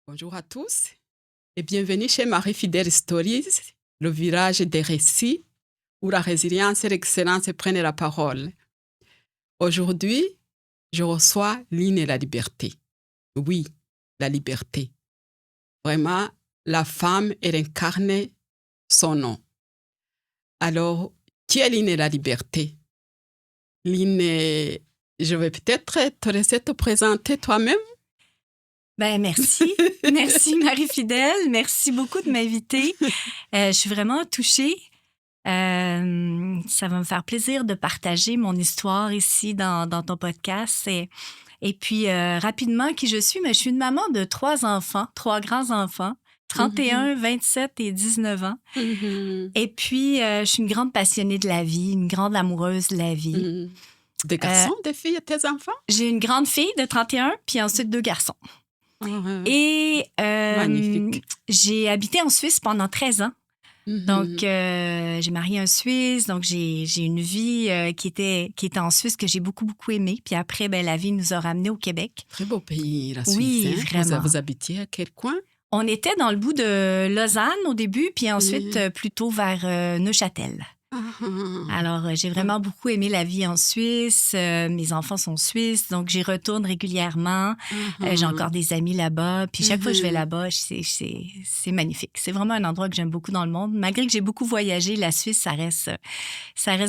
Bonjour à tous et bienvenue chez Marie-Fidèle Stories, le village des récits où la résilience et l'excellence prennent la parole. Aujourd'hui, je reçois Lynn et la liberté. Oui, la liberté. Vraiment, la femme, elle incarne son nom. Alors, qui est Lynn et la liberté? Lynn, je vais peut-être te laisser te présenter toi-même. Merci. Merci Marie-Fidèle. Merci beaucoup de m'inviter. Je suis vraiment touchée. Ça va me faire plaisir de partager mon histoire ici dans ton podcast. Et puis, rapidement, qui je suis? Mais je suis une maman de 3 enfants, 3 grands-enfants, 31, 27 et 19 ans. Et puis, je suis une grande passionnée de la vie, une grande amoureuse de la vie. Des garçons, des filles, tes enfants? J'ai une grande fille de 31, puis ensuite 2 garçons. Et Magnifique. J'ai habité en Suisse pendant 13 ans. Donc, j'ai marié un Suisse. Donc, j'ai une vie qui était en Suisse que j'ai beaucoup, beaucoup aimée. Puis après, la vie nous a ramenés au Québec. Très beau pays, la Suisse. Oui, vraiment. Vous habitiez à quel coin? On était dans le bout de Lausanne au début, puis ensuite plutôt vers Neuchâtel. Alors, j'ai vraiment beaucoup aimé la vie en Suisse. Mes enfants sont suisses, donc j'y retourne régulièrement. J'ai encore des amis là-bas. Puis chaque fois que je vais là-bas, c'est magnifique. C'est vraiment un endroit que j'aime beaucoup dans le monde. Malgré que j'ai beaucoup voyagé, la Suisse, ça reste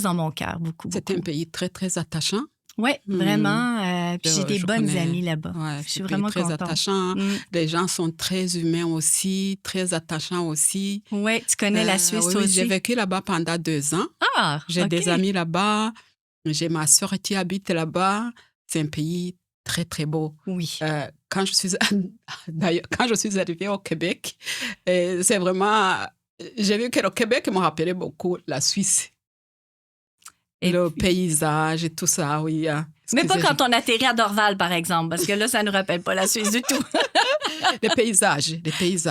dans mon cœur beaucoup. C'est un pays très, très attachant. Oui, vraiment. Puis j'ai des bonnes amies là-bas. Ouais, je suis vraiment très contente. Attachant. Les gens sont très humains aussi, très attachants aussi. Oui, tu connais la Suisse oui, aussi? J'ai vécu là-bas pendant 2 ans. Ah, J'ai OK. des amis là-bas. J'ai ma sœur qui habite là-bas. C'est un pays très, très beau. Oui. Quand je suis arrivée au Québec, c'est vraiment... J'ai vu que le Québec me rappelait beaucoup la Suisse. Le paysage et tout ça, oui. Mais pas quand on atterrit à Dorval, par exemple, parce que là, ça ne nous rappelle pas la Suisse du tout. Les paysages.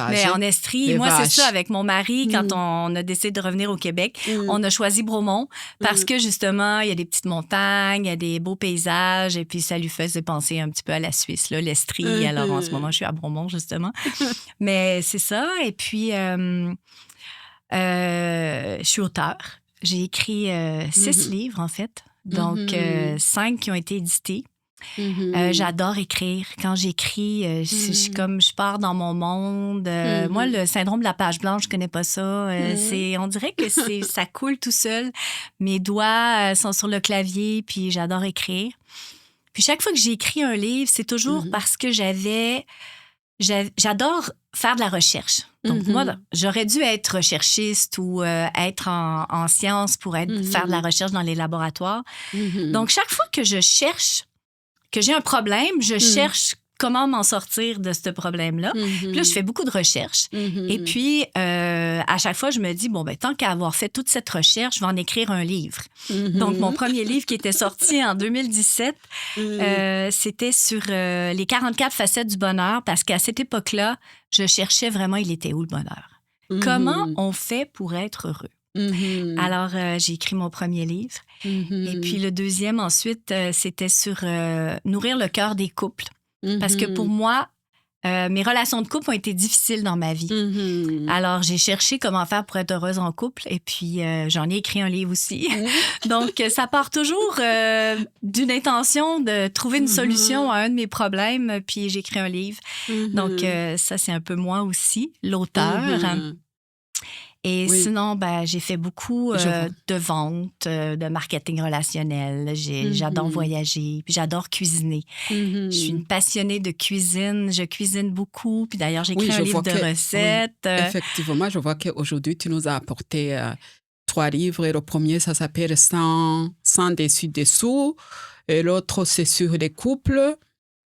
Mais en Estrie, moi, c'est ça, avec mon mari, quand on a décidé de revenir au Québec, on a choisi Bromont parce que, justement, il y a des petites montagnes, il y a des beaux paysages, et puis ça lui faisait penser un petit peu à la Suisse, là, l'Estrie. Alors, en ce moment, je suis à Bromont, justement. Mais c'est ça. Et puis, je suis auteure. J'ai écrit 6 livres, en fait. Donc, 5 qui ont été édités. J'adore écrire. Quand j'écris, je pars dans mon monde. Moi, le syndrome de la page blanche, je connais pas ça. On dirait que ça coule tout seul. Mes doigts sont sur le clavier, puis j'adore écrire. Puis chaque fois que j'ai écrit un livre, c'est toujours parce que j'adore faire de la recherche. Donc, moi, j'aurais dû être recherchiste ou être en sciences pour faire de la recherche dans les laboratoires. Donc, chaque fois que je cherche, que j'ai un problème, je cherche comment m'en sortir de ce problème-là. Puis là, je fais beaucoup de recherches. Et puis, à chaque fois, je me dis, tant qu'à avoir fait toute cette recherche, je vais en écrire un livre. Donc, mon premier livre qui était sorti en 2017, c'était sur les 44 facettes du bonheur, parce qu'à cette époque-là, je cherchais vraiment, il était où le bonheur? Comment on fait pour être heureux? Alors, j'ai écrit mon premier livre. Et puis, le deuxième, ensuite, c'était sur nourrir le cœur des couples. Parce que pour moi, mes relations de couple ont été difficiles dans ma vie. Alors, j'ai cherché comment faire pour être heureuse en couple. Et puis, j'en ai écrit un livre aussi. Donc, ça part toujours d'une intention de trouver une solution à un de mes problèmes. Puis, j'ai écrit un livre. Donc, ça, c'est un peu moi aussi, l'auteur. Et sinon, j'ai fait beaucoup de ventes, de marketing relationnel. J'adore voyager, puis j'adore cuisiner. Je suis une passionnée de cuisine. Je cuisine beaucoup. Puis d'ailleurs, j'ai écrit un livre de recettes. Effectivement, je vois qu'aujourd'hui, tu nous as apporté 3 livres. Et le premier, ça s'appelle « Sans dessus-dessous ». Et l'autre, c'est sur les couples.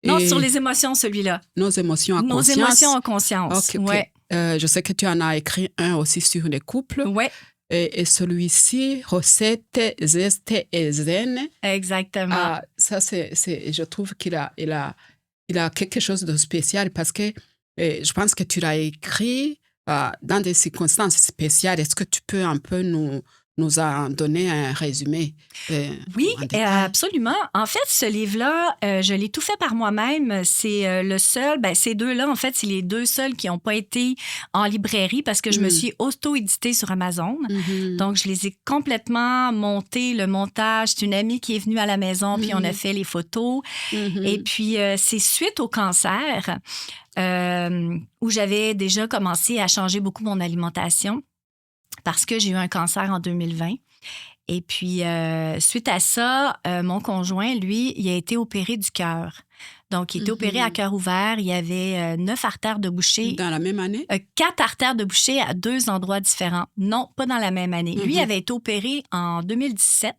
Non, sur les émotions, celui-là. Nos émotions en conscience. Nos émotions en conscience, okay. Ouais. Je sais que tu en as écrit un aussi sur les couples. Ouais. Et celui-ci, Recettes, Zeste et Zen. Exactement. Ça, je trouve qu'il a quelque chose de spécial parce que je pense que tu l'as écrit dans des circonstances spéciales. Est-ce que tu peux un peu nous nous a donné un résumé. Oui, absolument. En fait, ce livre-là, je l'ai tout fait par moi-même. C'est le seul, ces deux-là, en fait, c'est les deux seuls qui n'ont pas été en librairie parce que je me suis auto-éditée sur Amazon. Donc, je les ai complètement montés, le montage. C'est une amie qui est venue à la maison, puis on a fait les photos. Et puis, c'est suite au cancer où j'avais déjà commencé à changer beaucoup mon alimentation parce que j'ai eu un cancer en 2020. Et puis, suite à ça, mon conjoint, lui, il a été opéré du cœur. Donc, il était opéré à cœur ouvert. Il y avait 9 artères de bouchée. Dans la même année? 4 artères de bouchée à 2 endroits différents. Non, pas dans la même année. Lui avait été opéré en 2017.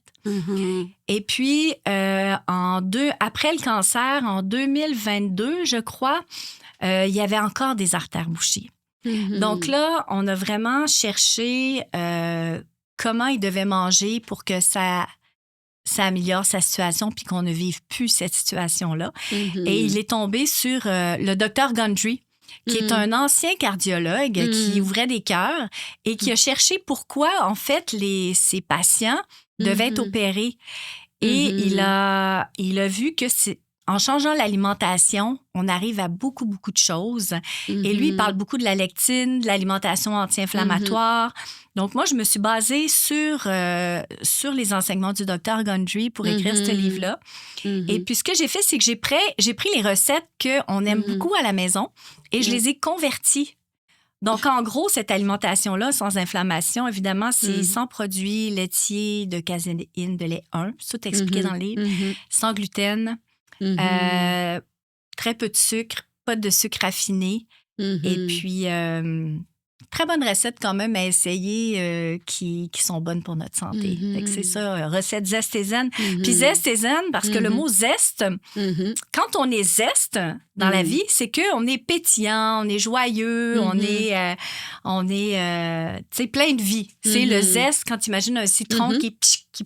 Et puis, après le cancer, en 2022, je crois, il y avait encore des artères bouchées. Donc là, on a vraiment cherché comment il devait manger pour que ça améliore sa situation puis qu'on ne vive plus cette situation-là. Et il est tombé sur le Dr Gundry, qui est un ancien cardiologue qui ouvrait des cœurs et qui a cherché pourquoi, en fait, ses patients devaient être opérés. Et il a vu que en changeant l'alimentation, on arrive à beaucoup, beaucoup de choses. Et lui, il parle beaucoup de la lectine, de l'alimentation anti-inflammatoire. Donc, moi, je me suis basée sur les enseignements du Dr Gundry pour écrire ce livre-là. Et puis, ce que j'ai fait, c'est que j'ai pris les recettes qu'on aime beaucoup à la maison et je les ai converties. Donc, en gros, cette alimentation-là, sans inflammation, évidemment, c'est sans produits laitiers, de caséine, de lait 1, c'est tout expliqué dans le livre, sans gluten, très peu de sucre, pas de sucre raffiné. Et puis, très bonnes recettes quand même à essayer qui sont bonnes pour notre santé. Fait que c'est ça, recette zeste et zen. Puis zeste et zen, parce que le mot zeste, quand on est zeste dans la vie, c'est qu'on est pétillant, on est joyeux, on est plein de vie. C'est le zeste, quand tu imagines un citron qui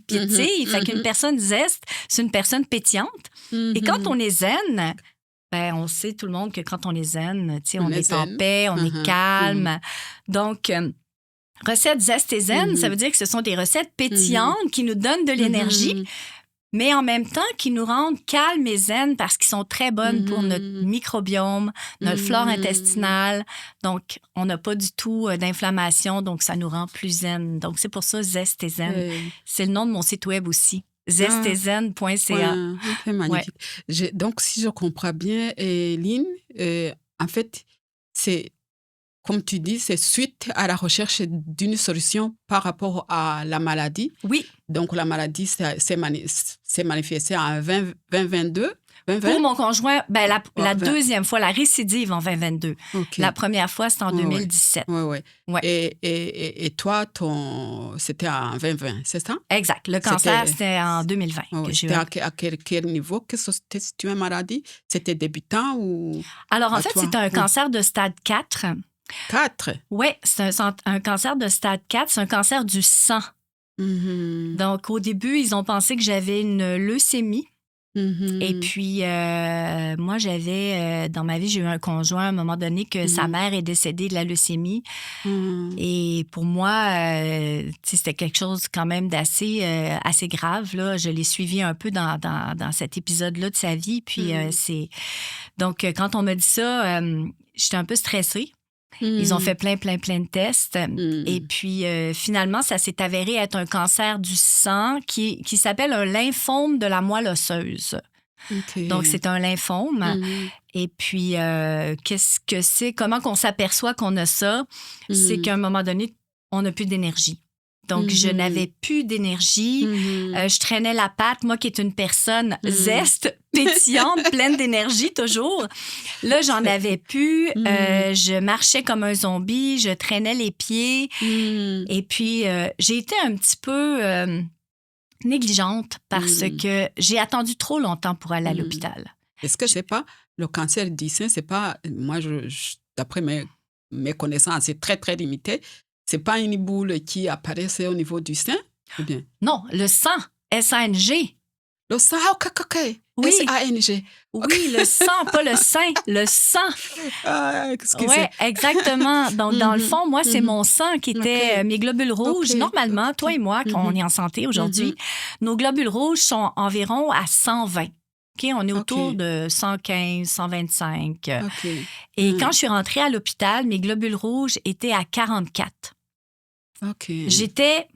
pétille. Fait qu'une personne zeste, c'est une personne pétillante. Et quand on est zen, on sait tout le monde que quand on est zen, on est en paix, on est calme. Donc, recettes zeste et zen, ça veut dire que ce sont des recettes pétillantes qui nous donnent de l'énergie, mais en même temps qui nous rendent calmes et zen parce qu'ils sont très bonnes pour notre microbiome, notre flore intestinale. Donc, on n'a pas du tout d'inflammation, donc ça nous rend plus zen. Donc, c'est pour ça zeste et zen. C'est le nom de mon site web aussi. zestezen.ca. C'est magnifique. Ouais. Donc, si je comprends bien, Lynn, en fait, c'est, comme tu dis, c'est suite à la recherche d'une solution par rapport à la maladie. Oui. Donc, la maladie s'est manifestée en 2022. 2020? Pour mon conjoint, la deuxième fois, la récidive en 2022. Okay. La première fois, c'était en 2017. Oui. Et toi, c'était en 2020, c'est ça? Exact. Le cancer, c'était en 2020. C'était à quel niveau que c'était une maladie? C'était débutant ou... Alors, en fait, c'était un cancer de stade 4. 4? Oui, c'est un cancer de stade 4. C'est un cancer du sang. Donc, au début, ils ont pensé que j'avais une leucémie. Et puis, moi, j'avais, dans ma vie, j'ai eu un conjoint à un moment donné que sa mère est décédée de la leucémie. Et pour moi, c'était quelque chose quand même d'assez assez grave. Là. Je l'ai suivi un peu dans cet épisode-là de sa vie. Puis, Donc, quand on m'a dit ça, j'étais un peu stressée. Ils ont fait plein de tests. Et puis, finalement, ça s'est avéré être un cancer du sang qui s'appelle un lymphome de la moelle osseuse. Okay. Donc, c'est un lymphome. Et puis, qu'est-ce que c'est? Comment qu'on s'aperçoit qu'on a ça? C'est qu'à un moment donné, on n'a plus d'énergie. Donc, je n'avais plus d'énergie. Je traînais la patte, moi qui est une personne zeste, pétillante, pleine d'énergie toujours. Là, j'en avais plus. Je marchais comme un zombie. Je traînais les pieds. Et puis, j'ai été un petit peu négligente parce que j'ai attendu trop longtemps pour aller à l'hôpital. Est-ce que je sais pas, le cancer du sein, c'est pas... Moi, d'après mes connaissances, c'est très, très limité. C'est pas une boule qui apparaissait au niveau du sein, ou bien? Non, le sang, S-A-N-G. Le sang, ok. Oui. S-A-N-G. Oui, le sang, pas le sein, le sang. Excusez. Oui, exactement. Donc, dans le fond, moi, c'est mon sang qui était mes globules rouges. Normalement, toi et moi, quand on est en santé aujourd'hui, nos globules rouges sont environ à 120. OK, on est autour de 115, 125. Et quand je suis rentrée à l'hôpital, mes globules rouges étaient à 44. J'étais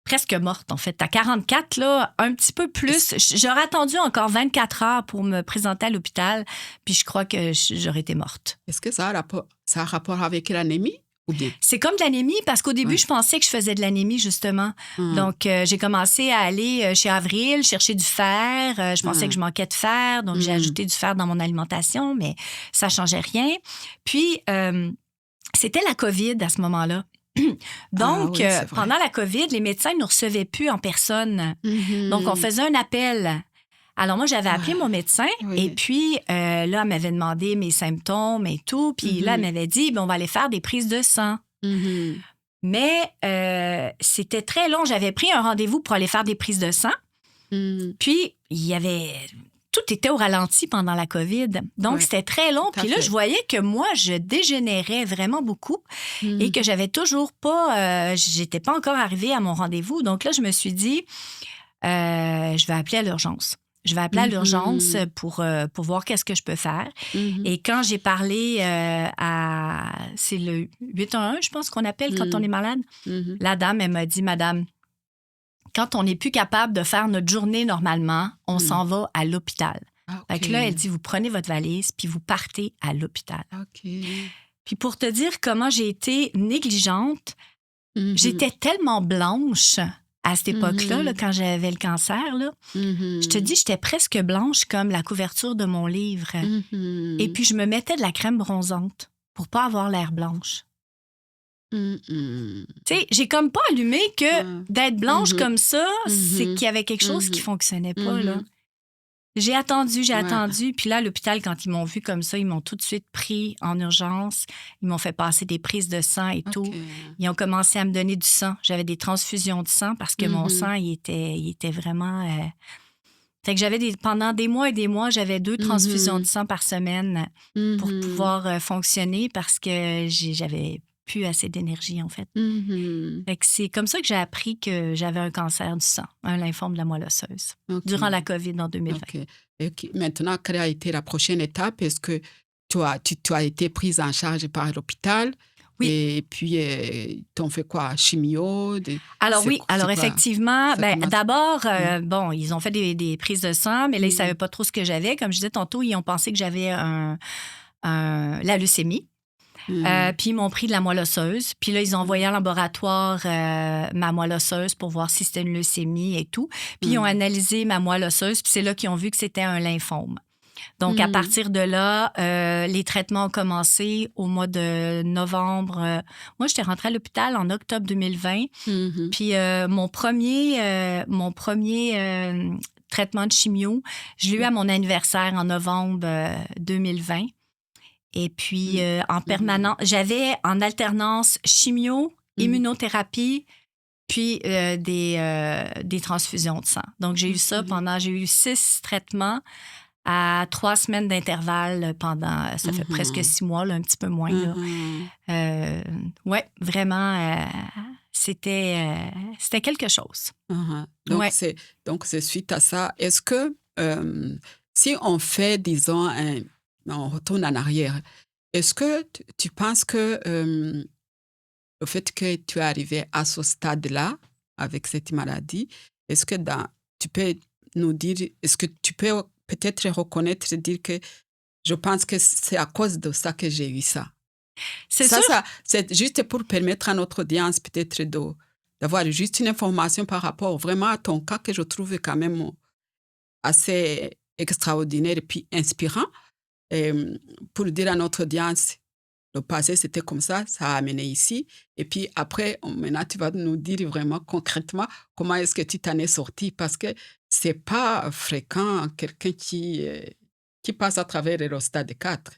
presque morte, en fait. À 44, là, un petit peu plus. J'aurais attendu encore 24 heures pour me présenter à l'hôpital, puis je crois que j'aurais été morte. Est-ce que ça a rapport avec l'anémie ou bien? C'est comme de l'anémie, parce qu'au début, je pensais que je faisais de l'anémie, justement. Donc, j'ai commencé à aller chez Avril, chercher du fer. Je pensais que je manquais de fer, donc j'ai ajouté du fer dans mon alimentation, mais ça ne changeait rien. Puis, c'était la COVID à ce moment-là. Donc, pendant la COVID, les médecins ne nous recevaient plus en personne. Donc, on faisait un appel. Alors, moi, j'avais appelé mon médecin et puis là, elle m'avait demandé mes symptômes et tout. Puis là, elle m'avait dit, on va aller faire des prises de sang. Mais c'était très long. J'avais pris un rendez-vous pour aller faire des prises de sang. Puis, il y avait... Tout était au ralenti pendant la COVID. Donc, c'était très long. Puis là, je voyais que moi, je dégénérais vraiment beaucoup et que j'avais toujours pas... j'étais pas encore arrivée à mon rendez-vous. Donc là, je me suis dit, je vais appeler à l'urgence. Je vais appeler à l'urgence pour voir qu'est-ce que je peux faire. Et quand j'ai parlé c'est le 811, je pense qu'on appelle quand on est malade. La dame, elle m'a dit, madame, quand on n'est plus capable de faire notre journée normalement, on s'en va à l'hôpital. Fait que là, elle dit, vous prenez votre valise puis vous partez à l'hôpital. Puis pour te dire comment j'ai été négligente, j'étais tellement blanche à cette époque-là, là, quand j'avais le cancer. Là, je te dis, j'étais presque blanche comme la couverture de mon livre. Et puis, je me mettais de la crème bronzante pour pas avoir l'air blanche. Tu sais, j'ai comme pas allumé que d'être blanche comme ça, c'est qu'il y avait quelque chose qui fonctionnait pas, là. J'ai attendu. Puis là, à l'hôpital, quand ils m'ont vu comme ça, ils m'ont tout de suite pris en urgence. Ils m'ont fait passer des prises de sang et tout. Ils ont commencé à me donner du sang. J'avais des transfusions de sang parce que mon sang, il était vraiment... Fait que pendant des mois et des mois, j'avais 2 transfusions de sang par semaine pour pouvoir fonctionner parce que j'avais plus assez d'énergie, en fait. Fait que c'est comme ça que j'ai appris que j'avais un cancer du sang, un lymphome de la moelle osseuse, durant la COVID en 2020. Maintenant, quelle a été la prochaine étape? Est-ce que tu as été prise en charge par l'hôpital? Oui. Et puis, t'ont fait quoi? Chimio? Alors effectivement, d'abord, ils ont fait des prises de sang, mais là, ils ne savaient pas trop ce que j'avais. Comme je disais tantôt, ils ont pensé que j'avais la leucémie. Puis ils m'ont pris de la moelle osseuse. Puis là, ils ont envoyé en laboratoire ma moelle osseuse pour voir si c'était une leucémie et tout. Puis ils ont analysé ma moelle osseuse. Puis c'est là qu'ils ont vu que c'était un lymphome. Donc, à partir de là, les traitements ont commencé au mois de novembre. Moi, j'étais rentrée à l'hôpital en octobre 2020. Puis mon premier traitement de chimio, je l'ai eu à mon anniversaire en novembre 2020. Et puis, en permanence, j'avais en alternance chimio, immunothérapie, puis des transfusions de sang. Donc, j'ai eu ça j'ai eu 6 traitements à 3 semaines d'intervalle pendant, ça fait presque 6 mois, là, un petit peu moins. Oui, vraiment, c'était quelque chose. Donc, c'est suite à ça. Est-ce que si on fait, disons, on retourne en arrière, est-ce que tu penses que le fait que tu es arrivé à ce stade-là, avec cette maladie, est-ce que tu peux nous dire, est-ce que tu peux peut-être reconnaître et dire que je pense que c'est à cause de ça que j'ai eu ça? C'est sûr. Ça, c'est juste pour permettre à notre audience peut-être d'avoir juste une information par rapport vraiment à ton cas que je trouve quand même assez extraordinaire et puis inspirant. Pour dire à notre audience, le passé c'était comme ça a amené ici. Et puis après, maintenant tu vas nous dire vraiment concrètement comment est-ce que tu t'en es sorti, parce que c'est pas fréquent quelqu'un qui passe à travers le stade 4.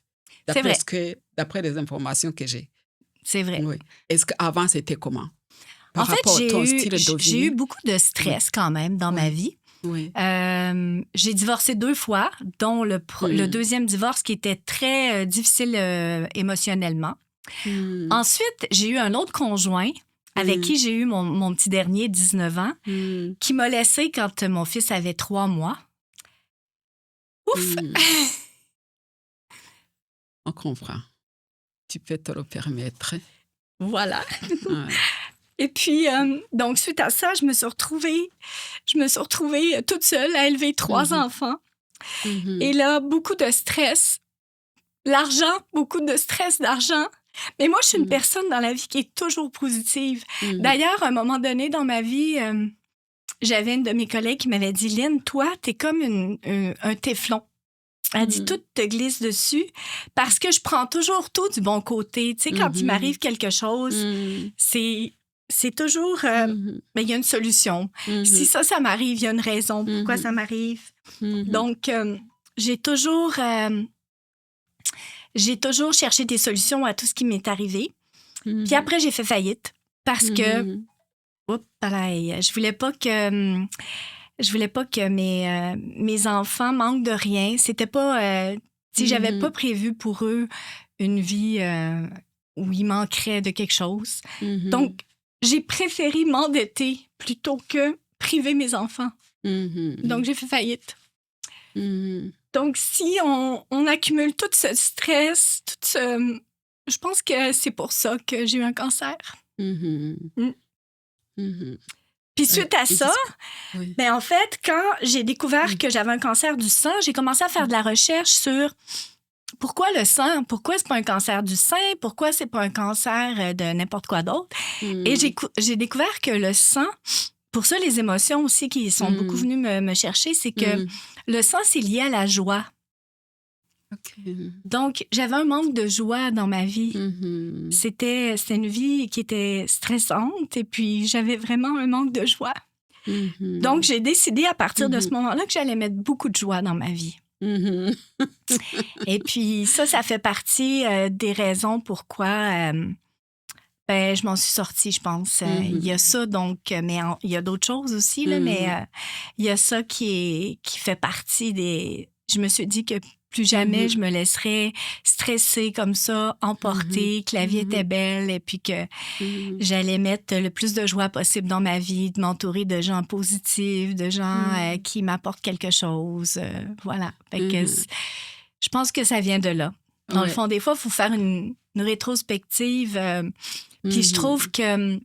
D'après les informations que j'ai. C'est vrai. Oui. Est-ce qu'avant c'était comment? En fait, j'ai eu beaucoup de stress quand même dans ma vie. Oui. J'ai divorcé 2 fois, dont le deuxième divorce qui était très difficile émotionnellement. Ensuite, j'ai eu un autre conjoint avec qui j'ai eu mon petit dernier, 19 ans, qui m'a laissé quand mon fils avait 3 mois. Ouf! On comprend. Tu peux te le permettre. Voilà. Ouais. Et puis, donc, suite à ça, je me suis retrouvée toute seule à élever 3 enfants. Et là, beaucoup de stress. L'argent, beaucoup de stress d'argent. Mais moi, je suis une personne dans la vie qui est toujours positive. D'ailleurs, à un moment donné dans ma vie, j'avais une de mes collègues qui m'avait dit « Lynn, toi, t'es comme un téflon. » Elle dit « Tout te glisse dessus parce que je prends toujours tout du bon côté. » Tu sais, quand il m'arrive quelque chose, c'est toujours... mais il y a une solution. Si ça m'arrive, il y a une raison pourquoi ça m'arrive. Donc, j'ai toujours cherché des solutions à tout ce qui m'est arrivé. Puis après, j'ai fait faillite parce que je voulais pas que mes enfants manquent de rien. C'était pas... j'avais pas prévu pour eux une vie où ils manqueraient de quelque chose. Donc, j'ai préféré m'endetter plutôt que priver mes enfants. Donc, j'ai fait faillite. Donc, si on accumule tout ce stress, je pense que c'est pour ça que j'ai eu un cancer. Puis suite à ça, ben en fait, quand j'ai découvert que j'avais un cancer du sang, j'ai commencé à faire de la recherche sur pourquoi le sang, pourquoi c'est pas un cancer du sein, pourquoi c'est pas un cancer de n'importe quoi d'autre. Et j'ai découvert que le sang, pour ça, les émotions aussi qui sont beaucoup venues me chercher, c'est que le sang, c'est lié à la joie. Donc, j'avais un manque de joie dans ma vie. C'était une vie qui était stressante et puis j'avais vraiment un manque de joie. Donc, j'ai décidé à partir de ce moment-là que j'allais mettre beaucoup de joie dans ma vie. Et puis, ça fait partie des raisons pourquoi je m'en suis sortie, je pense. Il y a ça, donc, mais il y a d'autres choses aussi, là, mais il y a ça qui fait partie des... Je me suis dit que plus jamais je me laisserais stresser comme ça, emporter, que la vie était belle et puis que j'allais mettre le plus de joie possible dans ma vie, de m'entourer de gens positifs, de gens qui m'apportent quelque chose. Voilà. Fait que je pense que ça vient de là. Dans le fond, des fois, il faut faire une rétrospective. Puis je trouve que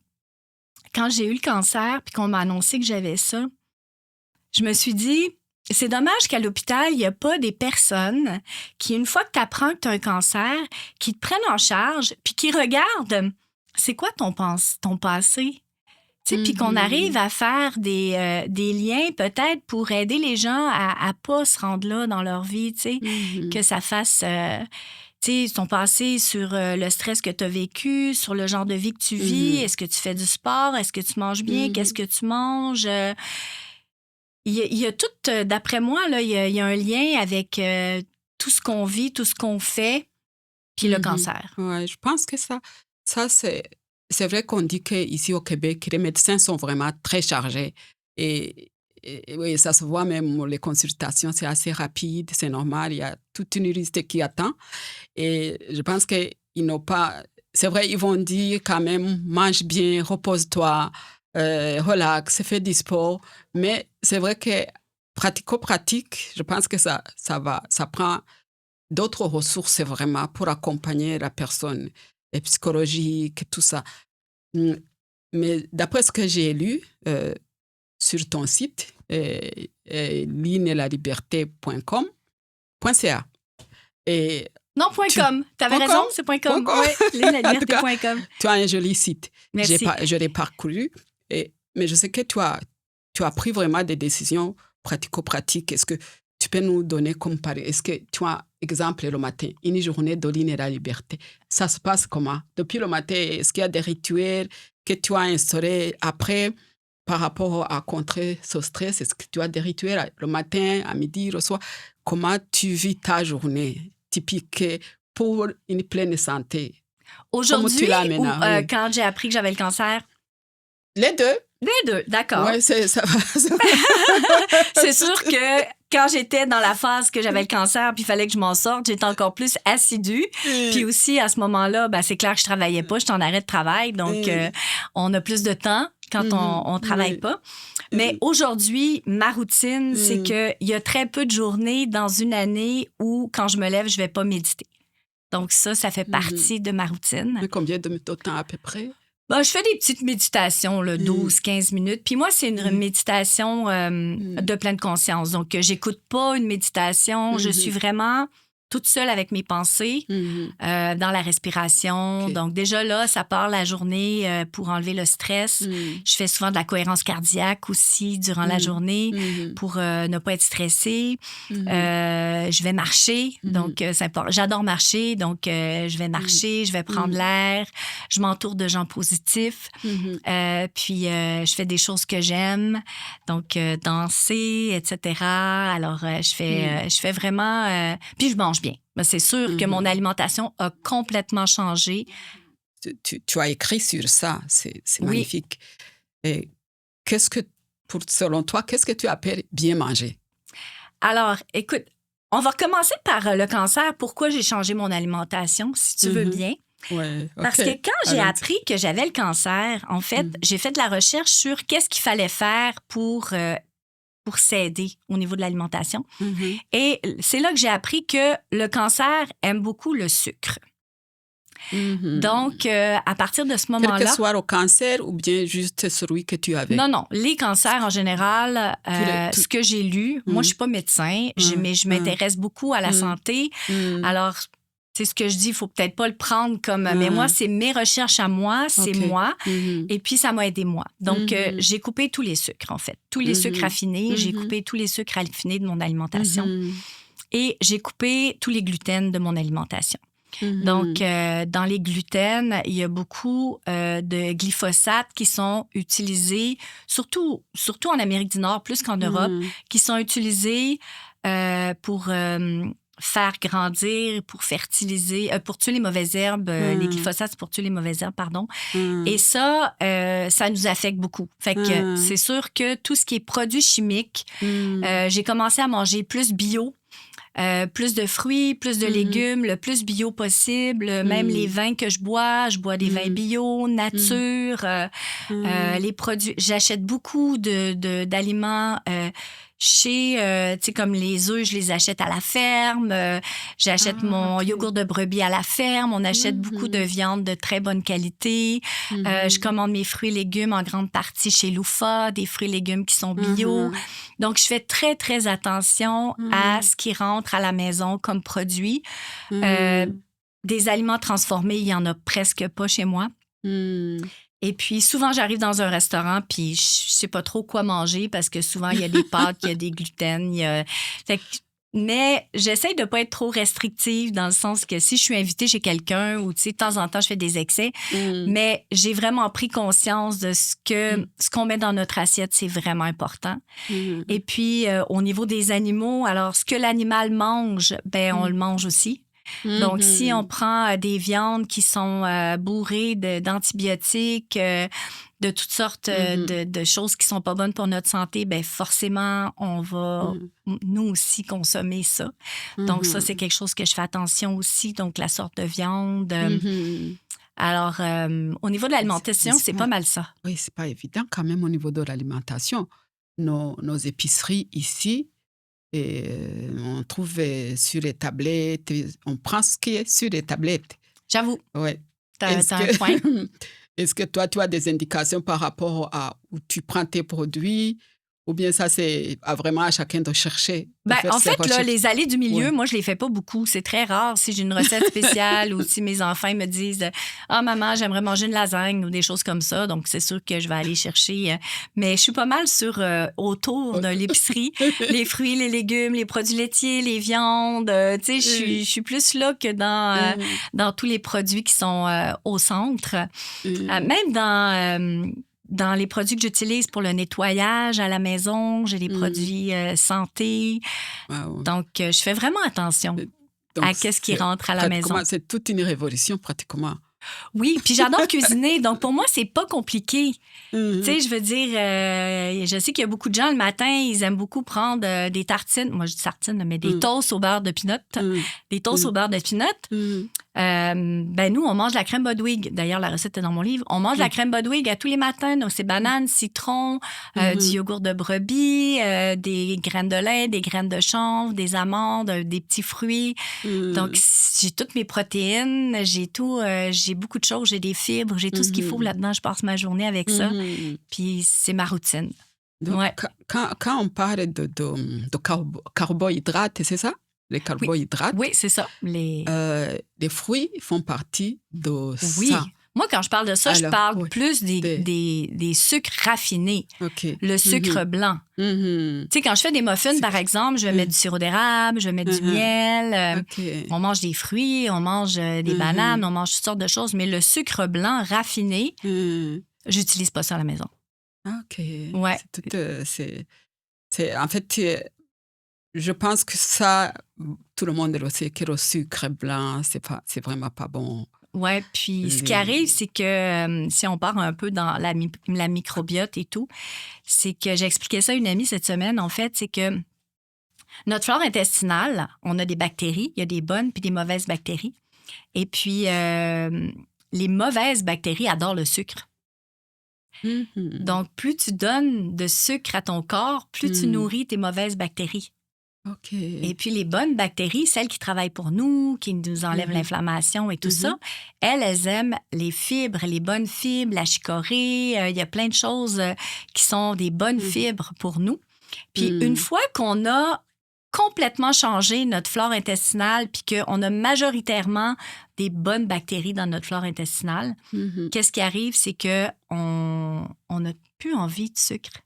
quand j'ai eu le cancer puis qu'on m'a annoncé que j'avais ça, je me suis dit... C'est dommage qu'à l'hôpital, il n'y a pas des personnes qui, une fois que tu apprends que tu as un cancer, qui te prennent en charge puis qui regardent c'est quoi ton passé. Puis qu'on arrive à faire des liens peut-être pour aider les gens à ne pas se rendre là dans leur vie, que ça fasse... ton passé sur le stress que tu as vécu, sur le genre de vie que tu vis, est-ce que tu fais du sport, est-ce que tu manges bien, qu'est-ce que tu manges... Il y a tout, d'après moi, là, il y a un lien avec tout ce qu'on vit, tout ce qu'on fait, puis le cancer. Oui, je pense que ça c'est vrai qu'on dit qu'ici au Québec, les médecins sont vraiment très chargés. Et oui, ça se voit même, les consultations, c'est assez rapide, c'est normal, il y a toute une liste qui attend. Et je pense qu'ils n'ont pas... C'est vrai, ils vont dire quand même, mange bien, repose-toi, relax, fais du sport. Mais c'est vrai que pratico-pratique, je pense que ça prend d'autres ressources vraiment pour accompagner la personne, et psychologique, tout ça. Mais d'après ce que j'ai lu sur ton site, linelaliberté.com.ca. Et non, .com. Tu avais raison, c'est .com. Oui, linelaliberté.com. Tu as un joli site. Merci. Je l'ai parcouru. Mais je sais que tu as pris vraiment des décisions pratico-pratiques. Est-ce que tu peux nous donner comme pari? Est-ce que tu as, exemple, le matin, une journée de Line et la liberté? Ça se passe comment? Depuis le matin, est-ce qu'il y a des rituels que tu as instaurés après par rapport à contrer ce stress? Est-ce que tu as des rituels le matin, à midi, le soir? Comment tu vis ta journée typique pour une pleine santé? Aujourd'hui ou quand j'ai appris que j'avais le cancer? Les deux. Les deux, d'accord. Oui, ça va. C'est sûr que quand j'étais dans la phase que j'avais le cancer puis il fallait que je m'en sorte, j'étais encore plus assidue. Puis aussi, à ce moment-là, ben, c'est clair que je travaillais pas, j'étais en arrêt de travail. Donc, on a plus de temps quand on travaille pas. Mais aujourd'hui, ma routine, c'est qu'il y a très peu de journées dans une année où, quand je me lève, je vais pas méditer. Donc ça fait partie de ma routine. Mais combien de temps à peu près? Ben, je fais des petites méditations, 12-15 minutes. Puis moi, c'est une méditation de pleine conscience. Donc, j'écoute pas une méditation. Je suis vraiment toute seule avec mes pensées dans la respiration. Okay. Donc, déjà là, ça part la journée pour enlever le stress. Je fais souvent de la cohérence cardiaque aussi durant la journée pour ne pas être stressée. Je vais marcher. Donc, c'est important. J'adore marcher. Donc, je vais marcher, je vais prendre l'air. Je m'entoure de gens positifs. Puis, je fais des choses que j'aime. Donc, danser, etc. Alors, je fais vraiment... puis, je mange bien. Ben, c'est sûr que mon alimentation a complètement changé. Tu as écrit sur ça, c'est magnifique. Et selon toi, qu'est-ce que tu appelles bien manger? Alors, écoute, on va recommencer par le cancer. Pourquoi j'ai changé mon alimentation, si tu veux bien? Ouais, okay. Parce que quand j'ai appris que j'avais le cancer, en fait, j'ai fait de la recherche sur qu'est-ce qu'il fallait faire pour s'aider au niveau de l'alimentation. Et c'est là que j'ai appris que le cancer aime beaucoup le sucre. Donc, à partir de ce moment-là... Quel que soit le cancer ou bien juste celui que tu avais? Non, les cancers en général, ce que j'ai lu, moi, je suis pas médecin, mais je m'intéresse beaucoup à la santé. Alors, c'est ce que je dis, il faut peut-être pas le prendre comme... Mais moi, c'est mes recherches à moi, c'est moi. Et puis, ça m'a aidé moi. Donc, j'ai coupé tous les sucres, en fait. Tous les sucres raffinés. J'ai coupé tous les sucres raffinés de mon alimentation. Et j'ai coupé tous les gluten de mon alimentation. Donc, dans les gluten, il y a beaucoup de glyphosate qui sont utilisés, surtout en Amérique du Nord, plus qu'en Europe, qui sont utilisés pour... faire grandir, pour fertiliser, pour tuer les mauvaises herbes. Les glyphosates, c'est pour tuer les mauvaises herbes, pardon. Et ça nous affecte beaucoup. Fait que c'est sûr que tout ce qui est produits chimiques, j'ai commencé à manger plus bio, plus de fruits, plus de légumes, le plus bio possible. Même les vins que je bois des vins bio, nature. Les produits, j'achète beaucoup d'aliments chez, tu sais, comme les œufs, je les achète à la ferme. J'achète mon yogourt de brebis à la ferme. On achète beaucoup de viande de très bonne qualité. Je commande mes fruits et légumes en grande partie chez Loufa, des fruits et légumes qui sont bio. Donc, je fais très, très attention à ce qui rentre à la maison comme produit. Des aliments transformés, il y en a presque pas chez moi. Et puis, souvent, j'arrive dans un restaurant, puis je sais pas trop quoi manger parce que souvent, il y a des pâtes, il y a des gluten, mais j'essaie de pas être trop restrictive dans le sens que si je suis invitée chez quelqu'un ou, tu sais, de temps en temps, je fais des excès, mais j'ai vraiment pris conscience de ce qu'on met dans notre assiette, c'est vraiment important. Et puis, au niveau des animaux, alors, ce que l'animal mange, ben on le mange aussi. Donc, si on prend des viandes qui sont bourrées d'antibiotiques, de toutes sortes de choses qui sont pas bonnes pour notre santé, ben forcément, on va, nous aussi, consommer ça. Donc, ça, c'est quelque chose que je fais attention aussi. Donc, la sorte de viande. Alors, au niveau de l'alimentation, c'est pas mal ça. Oui, c'est pas évident quand même au niveau de l'alimentation. Nos épiceries ici, et on trouve sur les tablettes, on prend ce qui est sur les tablettes. J'avoue. Ouais. T'as un point. Est-ce que toi, tu as des indications par rapport à où tu prends tes produits? Ou bien ça, c'est vraiment à chacun de chercher? En fait, là, les allées du milieu, moi, je les fais pas beaucoup. C'est très rare si j'ai une recette spéciale ou si mes enfants me disent « Ah, maman, j'aimerais manger une lasagne » ou des choses comme ça. Donc, c'est sûr que je vais aller chercher. Mais je suis pas mal autour de l'épicerie. Les fruits, les légumes, les produits laitiers, les viandes. Tu sais, je suis plus là que dans tous les produits qui sont au centre. Même dans les produits que j'utilise pour le nettoyage à la maison, j'ai des produits santé. Wow. Donc, je fais vraiment attention à ce qui rentre à la maison. C'est toute une révolution pratiquement. Oui, puis j'adore cuisiner. Donc, pour moi, c'est pas compliqué. Mhm. Tu sais, je veux dire, je sais qu'il y a beaucoup de gens, le matin, ils aiment beaucoup prendre des tartines. Moi, je dis tartines, mais des toasts au beurre de pinot. Des toasts au beurre de pinot. Ben nous, on mange la crème Bodwig. D'ailleurs, la recette est dans mon livre. On mange la crème Bodwig à tous les matins. Donc, c'est bananes, citron, du yogourt de brebis, des graines de lin, des graines de chanvre, des amandes, des petits fruits. Donc, j'ai toutes mes protéines, j'ai tout, j'ai beaucoup de choses, j'ai des fibres, j'ai tout ce qu'il faut là-dedans. Je passe ma journée avec ça. Puis, c'est ma routine. Donc, Ouais. quand on parle de carbohydrates, c'est ça? Les carbohydrates? Oui, c'est ça. Les fruits font partie de ça. Moi, quand je parle de ça, je parle plus des sucres raffinés. Okay. Le sucre blanc. Tu sais, quand je fais des muffins, par exemple, je vais mettre du sirop d'érable, je vais mettre du miel. On mange des fruits, on mange des bananes, on mange toutes sortes de choses. Mais le sucre blanc raffiné, j'utilise pas ça à la maison. OK. Ouais. En fait, je pense que ça, tout le monde le sait, que le sucre blanc, c'est vraiment pas bon. Oui, puis ce qui arrive, c'est que si on part un peu dans la microbiote et tout, c'est que j'ai expliqué ça à une amie cette semaine, en fait, c'est que notre flore intestinale, on a des bactéries, il y a des bonnes puis des mauvaises bactéries. Et puis, les mauvaises bactéries adorent le sucre. Donc, plus tu donnes de sucre à ton corps, plus tu nourris tes mauvaises bactéries. OK. Et puis, les bonnes bactéries, celles qui travaillent pour nous, qui nous enlèvent l'inflammation et tout ça, elles aiment les fibres, les bonnes fibres, la chicorée. Il y a plein de choses qui sont des bonnes fibres pour nous. Puis, une fois qu'on a complètement changé notre flore intestinale puis qu'on a majoritairement des bonnes bactéries dans notre flore intestinale, qu'est-ce qui arrive? C'est qu'on n'a plus envie de sucre.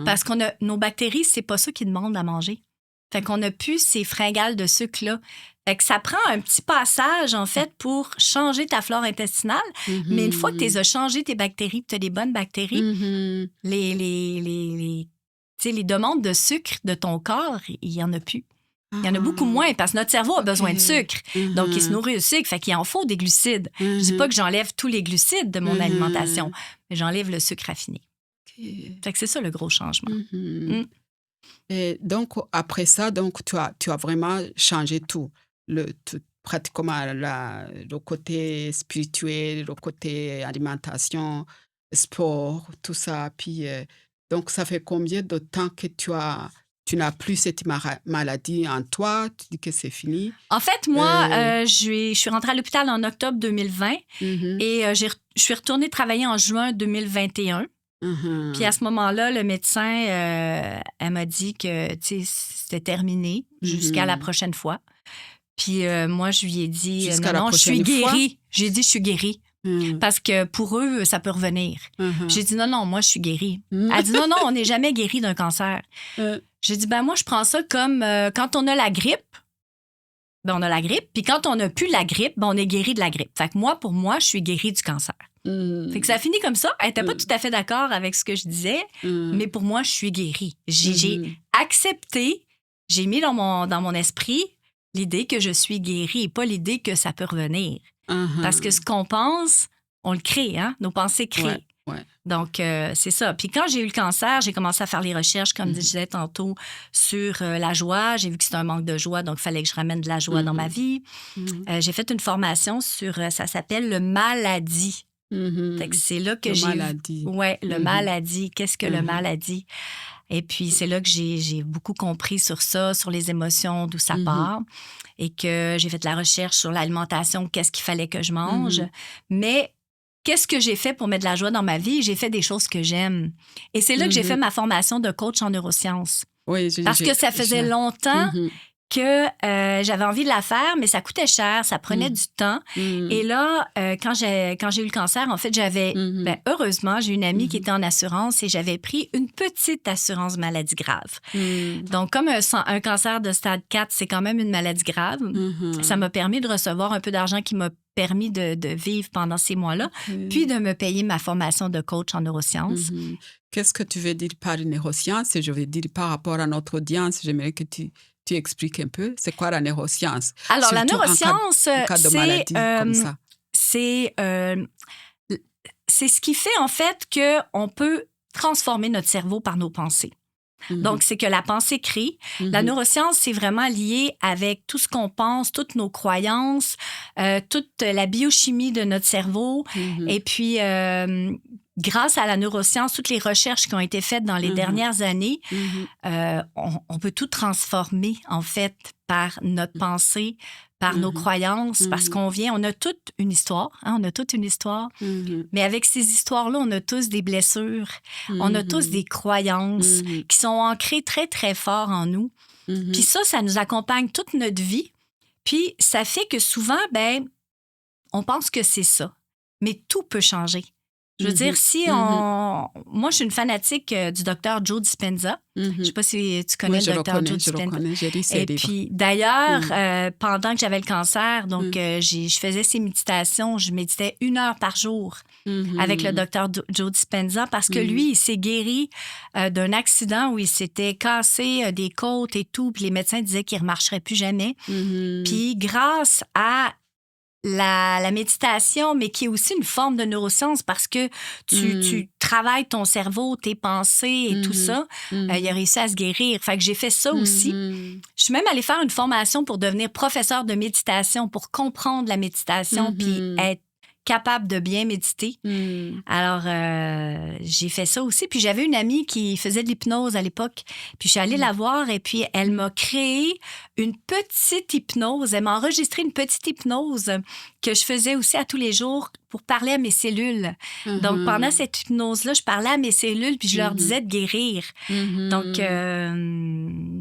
Parce qu'on a nos bactéries, c'est pas ça qu'ils demandent à manger. Fait qu'on n'a plus ces fringales de sucre-là. Fait que ça prend un petit passage, en fait, pour changer ta flore intestinale. Mais une fois que tu as changé tes bactéries, que tu as des bonnes bactéries, les demandes de sucre de ton corps, il y en a plus. Il y en a beaucoup moins parce que notre cerveau a besoin de sucre. Donc, il se nourrit de sucre, fait qu'il en faut des glucides. Je dis pas que j'enlève tous les glucides de mon alimentation, mais j'enlève le sucre raffiné. Fait que c'est ça le gros changement. Et donc, après ça, donc, tu as vraiment changé tout. Pratiquement le côté spirituel, le côté alimentation, sport, tout ça. Puis, donc, ça fait combien de temps que tu n'as plus cette maladie en toi? Tu dis que c'est fini? En fait, moi, je suis rentrée à l'hôpital en octobre 2020 et je suis retournée travailler en juin 2021. Puis à ce moment-là, le médecin, elle m'a dit que c'était terminé jusqu'à la prochaine fois. Puis moi, je lui ai dit, non, je suis guérie. J'ai dit, je suis guérie. Parce que pour eux, ça peut revenir. J'ai dit, non, moi, je suis guérie. Elle dit, non, on n'est jamais guéri d'un cancer. J'ai dit, moi, je prends ça comme quand on a la grippe, on a la grippe. Puis quand on n'a plus la grippe, on est guéri de la grippe. Fait que moi, pour moi, je suis guérie du cancer. Fait que ça finit comme ça. Elle n'était pas tout à fait d'accord avec ce que je disais, mais pour moi, je suis guérie. J'ai accepté, j'ai mis dans mon esprit l'idée que je suis guérie et pas l'idée que ça peut revenir. Parce que ce qu'on pense, on le crée, hein? Nos pensées créent. Ouais. Donc, c'est ça. Puis quand j'ai eu le cancer, j'ai commencé à faire les recherches, comme je disais tantôt, sur la joie. J'ai vu que c'était un manque de joie, donc il fallait que je ramène de la joie dans ma vie. J'ai fait une formation sur, ça s'appelle le maladie. Fait que c'est là que le j'ai... maladie. Ouais, le maladie. Qu'est-ce que le maladie? Et puis, c'est là que j'ai beaucoup compris sur ça, sur les émotions, d'où ça part. Et que j'ai fait de la recherche sur l'alimentation, qu'est-ce qu'il fallait que je mange. Mais qu'est-ce que j'ai fait pour mettre de la joie dans ma vie? J'ai fait des choses que j'aime. Et c'est là que j'ai fait ma formation de coach en neurosciences. Oui, parce que ça faisait longtemps que j'avais envie de la faire, mais ça coûtait cher, ça prenait du temps. Et là, quand j'ai eu le cancer, en fait, j'avais... heureusement, j'ai une amie qui était en assurance et j'avais pris une petite assurance maladie grave. Donc, comme un cancer de stade 4, c'est quand même une maladie grave, ça m'a permis de recevoir un peu d'argent qui m'a permis de vivre pendant ces mois-là, puis de me payer ma formation de coach en neurosciences. Qu'est-ce que tu veux dire par neurosciences? Je veux dire par rapport à notre audience, j'aimerais que tu expliques un peu. C'est quoi la neuroscience? Alors, surtout la neuroscience, en cas de maladie comme ça. c'est ce qui fait, en fait, qu'on peut transformer notre cerveau par nos pensées. Donc, c'est que la pensée crée. La neuroscience, c'est vraiment lié avec tout ce qu'on pense, toutes nos croyances, toute la biochimie de notre cerveau. Et puis, grâce à la neuroscience, toutes les recherches qui ont été faites dans les dernières années, on peut tout transformer, en fait, par notre pensée, par nos croyances, parce on a toute une histoire, hein, on a toute une histoire, mais avec ces histoires-là, on a tous des blessures, on a tous des croyances qui sont ancrées très, très fort en nous. Puis ça nous accompagne toute notre vie, puis ça fait que souvent, on pense que c'est ça, mais tout peut changer. Je veux dire, si on... Moi, je suis une fanatique du docteur Joe Dispenza. Je ne sais pas si tu connais le docteur Joe Dispenza. Je le connais, j'ai lu ses livres. Et puis, d'ailleurs, pendant que j'avais le cancer, donc je faisais ces méditations, je méditais 1 heure par jour avec le docteur Joe Dispenza parce que lui, il s'est guéri d'un accident où il s'était cassé des côtes et tout, puis les médecins disaient qu'il ne remarcherait plus jamais. Puis, grâce à la méditation, mais qui est aussi une forme de neuroscience parce que tu travailles ton cerveau, tes pensées et tout ça. Il a réussi à se guérir. Fait que j'ai fait ça aussi. Je suis même allée faire une formation pour devenir professeure de méditation, pour comprendre la méditation puis être capable de bien méditer. Alors, j'ai fait ça aussi. Puis j'avais une amie qui faisait de l'hypnose à l'époque. Puis je suis allée la voir et puis elle m'a créé une petite hypnose. Elle m'a enregistré une petite hypnose que je faisais aussi à tous les jours pour parler à mes cellules. Donc, pendant cette hypnose-là, je parlais à mes cellules puis je leur disais de guérir. Donc,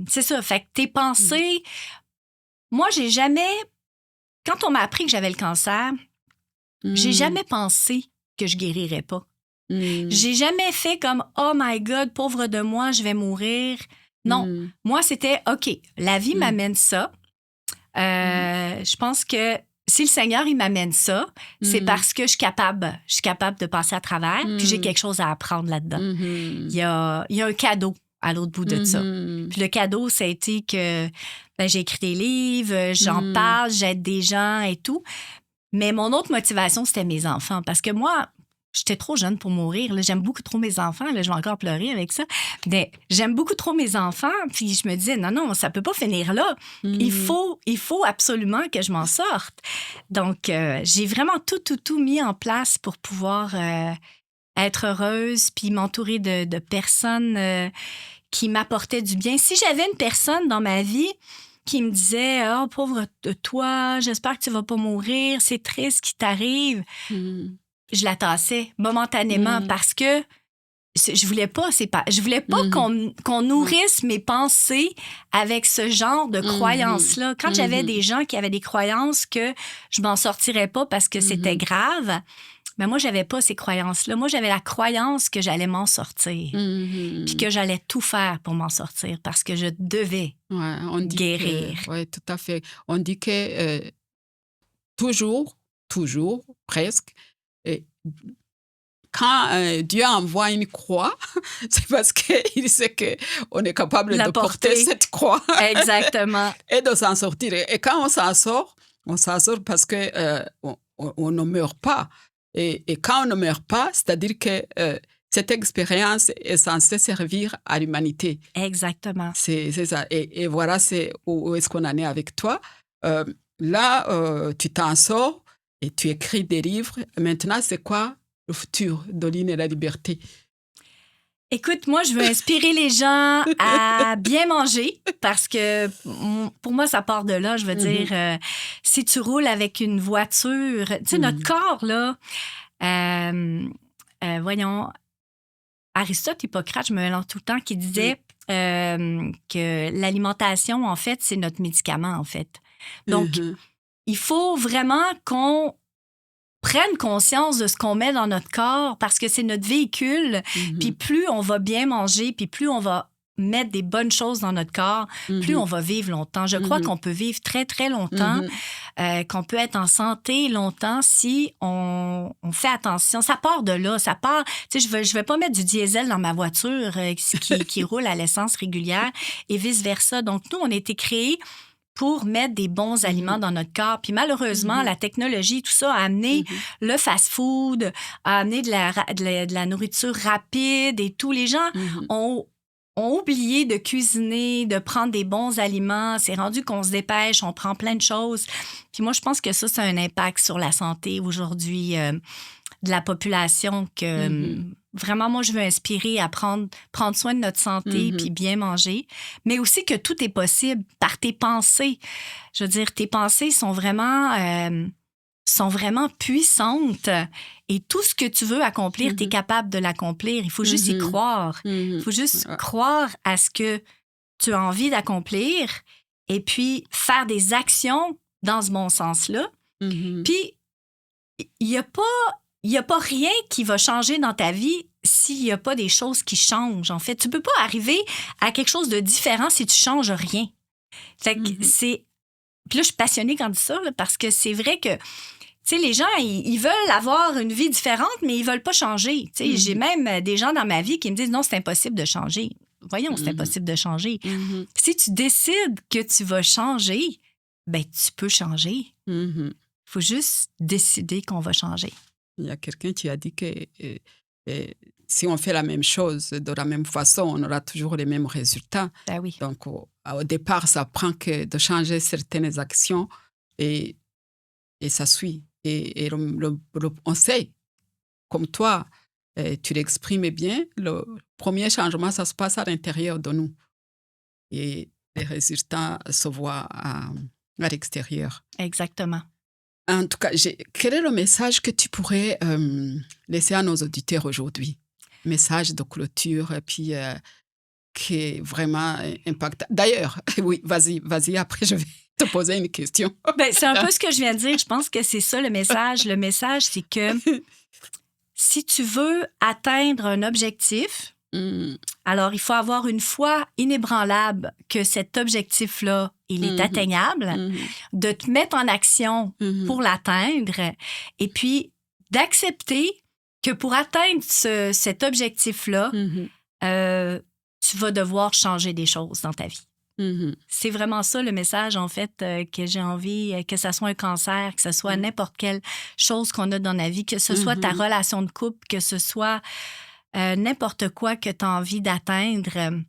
c'est ça. Fait que tes pensées... Moi, j'ai jamais... Quand on m'a appris que j'avais le cancer... J'ai jamais pensé que je guérirais pas. J'ai jamais fait comme « Oh my God, pauvre de moi, je vais mourir ». Non, moi, c'était « OK, la vie m'amène ça. Je pense que si le Seigneur, il m'amène ça, c'est parce que je suis capable de passer à travers, puis j'ai quelque chose à apprendre là-dedans. Il y a un cadeau à l'autre bout de ça. Puis le cadeau, ça a été que j'ai écrit des livres, j'en parle, j'aide des gens et tout. Mais mon autre motivation, c'était mes enfants. Parce que moi, j'étais trop jeune pour mourir. Là. J'aime beaucoup trop mes enfants. Là, je vais encore pleurer avec ça. Mais j'aime beaucoup trop mes enfants. Puis je me disais, non, ça peut pas finir là. Il faut absolument que je m'en sorte. Donc, j'ai vraiment tout mis en place pour pouvoir être heureuse puis m'entourer de personnes qui m'apportaient du bien. Si j'avais une personne dans ma vie qui me disait « Oh, pauvre de toi, j'espère que tu vas pas mourir, c'est triste ce qui t'arrive. » Je la tassais momentanément parce que je voulais pas qu'on nourrisse mes pensées avec ce genre de croyances-là. Quand j'avais des gens qui avaient des croyances que je m'en sortirais pas parce que c'était grave, ben moi, j'avais pas ces croyances-là. Moi, j'avais la croyance que j'allais m'en sortir puis que j'allais tout faire pour m'en sortir parce que je devais guérir. Oui, tout à fait. On dit que toujours, presque, quand Dieu envoie une croix, c'est parce qu'il sait qu'on est capable de porter cette croix. Exactement. Et de s'en sortir. Et quand on s'en sort parce que on ne meurt pas. Et quand on ne meurt pas, c'est-à-dire que cette expérience est censée servir à l'humanité. Exactement. C'est ça. Et voilà où est-ce qu'on en est avec toi. Là, tu t'en sors et tu écris des livres. Maintenant, c'est quoi le futur d'Oline et la liberté? Écoute, moi, je veux inspirer les gens à bien manger parce que pour moi, ça part de là. Je veux dire, si tu roules avec une voiture, tu sais, notre corps, là, voyons, Aristote, Hippocrate, je me mélange tout le temps, qui disait que l'alimentation, en fait, c'est notre médicament, en fait. Donc, il faut vraiment qu'on prenne conscience de ce qu'on met dans notre corps parce que c'est notre véhicule. Puis plus on va bien manger, puis plus on va mettre des bonnes choses dans notre corps, plus on va vivre longtemps. Je crois qu'on peut vivre très, très longtemps, qu'on peut être en santé longtemps si on fait attention. Ça part de là, ça part... Tu sais, je vais pas mettre du diesel dans ma voiture qui roule à l'essence régulière et vice-versa. Donc, nous, on a été créés pour mettre des bons aliments dans notre corps. Puis malheureusement, la technologie, tout ça a amené le fast-food, a amené de la nourriture rapide et tous les gens ont oublié de cuisiner, de prendre des bons aliments. C'est rendu qu'on se dépêche, on prend plein de choses. Puis moi, je pense que ça a un impact sur la santé aujourd'hui de la population que vraiment, moi, je veux inspirer à prendre soin de notre santé puis bien manger, mais aussi que tout est possible par tes pensées. Je veux dire, tes pensées sont vraiment puissantes et tout ce que tu veux accomplir, tu es capable de l'accomplir. Il faut juste y croire. Il faut juste croire à ce que tu as envie d'accomplir et puis faire des actions dans ce bon sens-là. Puis, il n'y a pas rien qui va changer dans ta vie s'il n'y a pas des choses qui changent, en fait. Tu ne peux pas arriver à quelque chose de différent si tu ne changes rien. Fait que c'est... Puis là, je suis passionnée quand je dis ça, là, parce que c'est vrai que, tu sais, les gens, ils veulent avoir une vie différente, mais ils ne veulent pas changer. Tu sais, j'ai même des gens dans ma vie qui me disent « Non, c'est impossible de changer. » Voyons, c'est impossible de changer. Si tu décides que tu vas changer, ben tu peux changer. Il faut juste décider qu'on va changer. Il y a quelqu'un qui a dit que si on fait la même chose de la même façon, on aura toujours les mêmes résultats. Ben oui. Donc, au départ, ça prend que de changer certaines actions et ça suit. Et on sait, comme toi, tu l'exprimes bien, le premier changement, ça se passe à l'intérieur de nous. Et les résultats se voient à l'extérieur. Exactement. En tout cas, quel est le message que tu pourrais laisser à nos auditeurs aujourd'hui? Message de clôture et puis qui est vraiment impactant. D'ailleurs, oui, vas-y, après je vais te poser une question. Ben, c'est un peu ce que je viens de dire. Je pense que c'est ça le message. Le message, c'est que si tu veux atteindre un objectif, alors il faut avoir une foi inébranlable que cet objectif-là, il est atteignable, de te mettre en action pour l'atteindre et puis d'accepter que pour atteindre cet objectif-là, tu vas devoir changer des choses dans ta vie. C'est vraiment ça le message, en fait, que j'ai envie, que ce soit un cancer, que ce soit n'importe quelle chose qu'on a dans la vie, que ce soit ta relation de couple, que ce soit n'importe quoi que tu as envie d'atteindre.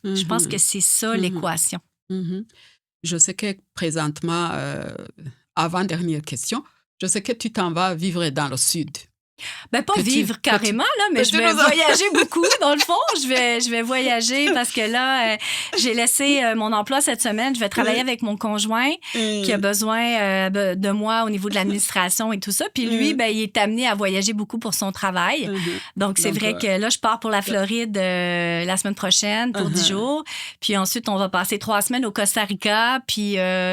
Je pense que c'est ça l'équation. Je sais que présentement, avant-dernière question, je sais que tu t'en vas vivre dans le sud. Ben, pas vivre carrément, là, mais je vais voyager beaucoup, dans le fond. Je vais voyager parce que là, j'ai laissé mon emploi cette semaine. Je vais travailler avec mon conjoint qui a besoin de moi au niveau de l'administration et tout ça. Puis lui, ben, il est amené à voyager beaucoup pour son travail. Donc, c'est vrai que là, je pars pour la Floride la semaine prochaine pour 10 jours. Puis ensuite, on va passer 3 semaines au Costa Rica. Puis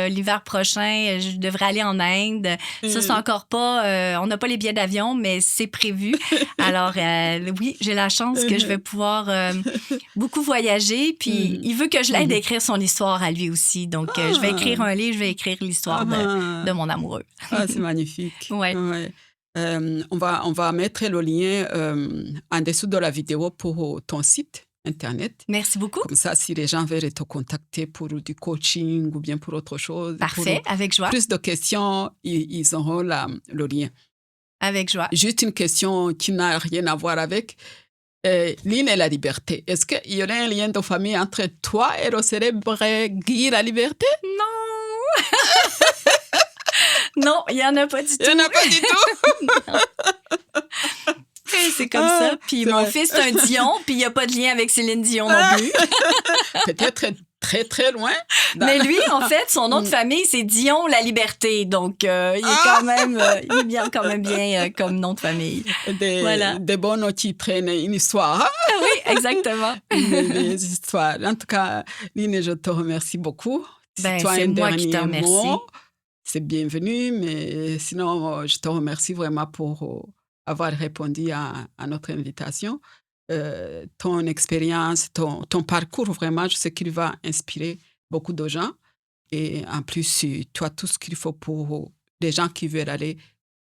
l'hiver prochain, je devrais aller en Inde. Ça, c'est encore pas... on n'a pas les billets d'avion, mais c'est prévu. Alors, oui, j'ai la chance que je vais pouvoir beaucoup voyager. Puis, il veut que je l'aide à écrire son histoire à lui aussi. Donc, je vais écrire un livre, je vais écrire l'histoire de mon amoureux. C'est magnifique. Ouais. On va mettre le lien en dessous de la vidéo pour ton site Internet. Merci beaucoup. Comme ça, si les gens veulent te contacter pour du coaching ou bien pour autre chose. Parfait, avec joie. Plus de questions, ils auront le lien. Avec joie. Juste une question qui n'a rien à voir avec l'île et la liberté. Est-ce qu'il y aurait un lien de famille entre toi et le célèbre Guy la liberté? Non! Non, il n'y en a pas du tout. Il n'y en a pas du tout? C'est comme ça. Puis mon fils, c'est un Dion, puis il n'y a pas de lien avec Céline Dion non plus. Peut-être très, très loin. Mais lui, en fait, son nom de famille, c'est Dion la liberté. Donc, il est quand même, il vient quand même bien comme nom de famille. Des bons qui traînent une histoire. Oui, exactement. Des histoires. En tout cas, Line, je te remercie beaucoup. C'est moi qui te remercie. C'est bienvenu, mais sinon, je te remercie vraiment pour avoir répondu à notre invitation. Ton expérience, ton parcours, vraiment, je sais qu'il va inspirer beaucoup de gens. Et en plus, tu as tout ce qu'il faut pour les gens qui veulent aller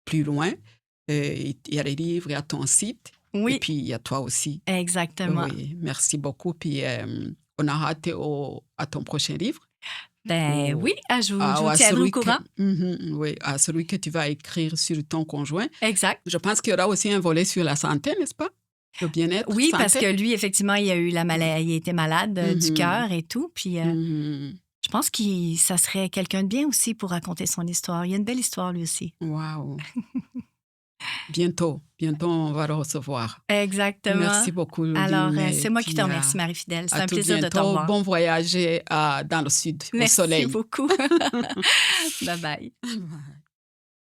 plus loin. Il y a les livres, il y a ton site. Oui. Et puis, il y a toi aussi. Exactement. Oui, merci beaucoup. Puis, on a hâte à ton prochain livre. Ben Ou- oui, je ou vous à tiendrai au celui courant. oui, à celui que tu vas écrire sur ton conjoint. Exact. Je pense qu'il y aura aussi un volet sur la santé, n'est-ce pas? Le bien-être, Oui, parce santé. que lui, effectivement, il a eu la maladie, il était malade du Mhm. cœur et tout. Puis Mhm. je pense que ça serait quelqu'un de bien aussi pour raconter son histoire. Il a une belle histoire, lui aussi. Wow. Bientôt, on va le recevoir. Exactement. Merci beaucoup, Alors, Lynn. c'est Et moi qui te puis, remercie, Marie-Fidèle. C'est à un tout plaisir de te bientôt. revoir. Bon voyage dans le sud, au Merci soleil. beaucoup. Bye-bye. Bye.